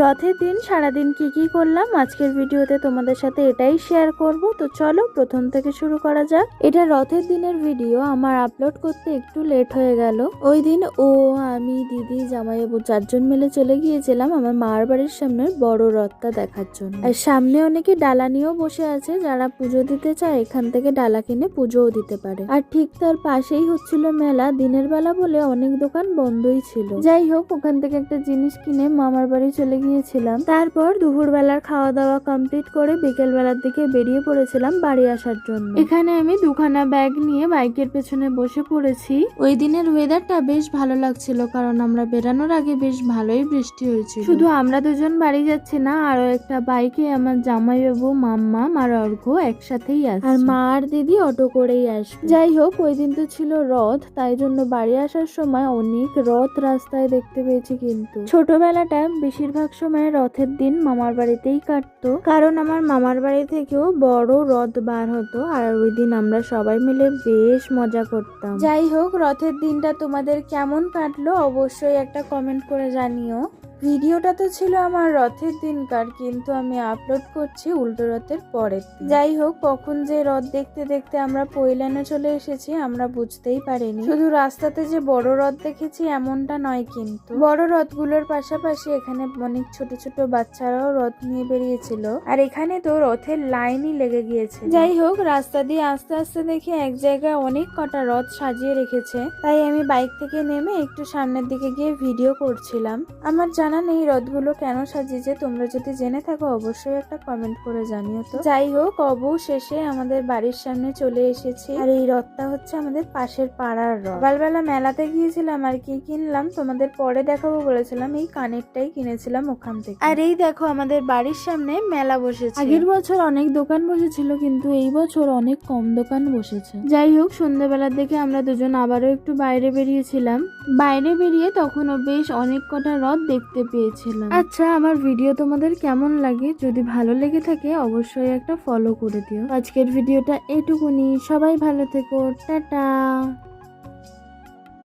রথের দিন সারাদিন কি করলাম আজকের ভিডিওতে তোমাদের সাথে এটাই শেয়ার করব। তো চলো প্রথম থেকে শুরু করা যাক। এটা রথের দিনের ভিডিও, আমার আপলোড করতে একটু লেট হয়ে গেল। ওই দিন আমি দিদি জামাইবাবু 4 জন মিলে চলে গিয়েছিলাম আমার মার বাড়ির সামনে বড় রথটা দেখার জন্য। আর সামনে অনেকে ডালা নিয়েও বসে আছে, যারা পুজো দিতে চায় এখান থেকে ডালা কিনে পুজোও দিতে পারে। আর ঠিক তার পাশেই হচ্ছিল মেলা, দিনের বেলা বলে অনেক দোকান বন্ধই ছিল। যাই হোক, ওখান থেকে একটা জিনিস কিনে মামার বাড়ি চলে গিয়েছিলাম। তারপর দুপুর বেলার খাওয়া দাওয়া কমপ্লিট করে বিকেল বেলার দিকে বেরিয়ে পড়েছিলাম বাড়ি আসার জন্য। এখানে আমি 2খানা ব্যাগ নিয়ে বাইকের পেছনে বসে পড়েছি। ওই দিনের ওয়েদারটা বেশ ভালো লাগছিল, কারণ আমরা বেরানোর আগে বেশ ভালোই বৃষ্টি হয়েছিল। শুধু আমরা দুজন বাড়ি যাচ্ছি না, আরো একটা বাইকে আমার জামাইবাবু, মাম্মা, আর অর্ঘ্য একসাথেই আসছে। আর মা আর দিদি অটো করেই আসবে। যাই হোক, ওই দিন তো ছিল রথ, তাই জন্য বাড়ি আসার সময় অনেক রথ রাস্তায় দেখতে পেয়েছি। কিন্তু ছোটবেলাটা বেশিরভাগ সময় রথের দিন মামার বাড়িতেই কাটতো, কারণ আমার মামার বাড়ি থেকেও বড় রথ বার হতো। আর ওই দিন আমরা সবাই মিলে বেশ মজা করতাম। যাই হোক, রথের দিনটা তোমাদের কেমন কাটলো অবশ্যই একটা কমেন্ট করে জানিও। ভিডিওটা তো ছিল আমার রথের দিনকার, কিন্তু আমি আপলোড করছি উল্টো রথের পরের দিন। যাই হোক, কখন যে রথ দেখতে দেখতে আমরা পৈলানে চলে এসেছি আমরা বুঝতেই পারিনি। শুধু রাস্তাতে যে বড় রথ দেখেছি এমনটা নয়, কিন্তু বড় রথগুলোর পাশাপাশি এখানে অনেক ছোট ছোট বাচ্চারাও রথ নিয়ে বেরিয়েছিল। আর এখানে তো রথের লাইনই লেগে গিয়েছে। যাই হোক, রাস্তা দিয়ে আস্তে আস্তে দেখি এক জায়গায় অনেক কটা রথ সাজিয়ে রেখেছে, তাই আমি বাইক থেকে নেমে একটু সামনের দিকে গিয়ে ভিডিও করছিলাম। আমার জানা নেই রথগুলো কেন সাজিয়েছে, তোমরা যদি জেনে থাকো অবশ্যই একটা কমেন্ট করে জানিও তো। যাই হোক, অবশেষে আমাদের বাড়ির সামনে চলে এসেছি। আর এই রথটা হচ্ছে আমাদের পাশের পাড়ার রথ। সকালবেলা মেলাতে গিয়েছিলাম, আর কি কিনলাম তোমাদের পরে দেখাবো বলেছিলাম, এই কানেরটাই কিনেছিলাম ওখান থেকে। আর এই দেখো আমাদের বাড়ির সামনে মেলা বসেছে। আগের বছর অনেক দোকান বসেছিল, কিন্তু এই বছর অনেক কম দোকান বসেছে। যাই হোক, সন্ধ্যাবেলার দিকে আমরা দুজন আবারও একটু বাইরে বেরিয়েছিলাম। বাইরে বেরিয়ে তখনও বেশ অনেক কটা রথ দেখতে পেয়েছিলাম। আচ্ছা, আমার ভিডিও তোমাদের কেমন লাগে? যদি ভালো লেগে থাকে অবশ্যই একটা ফলো করে দিও। আজকের ভিডিওটা এটুকুনি, সবাই ভালো থেকো, টাটা।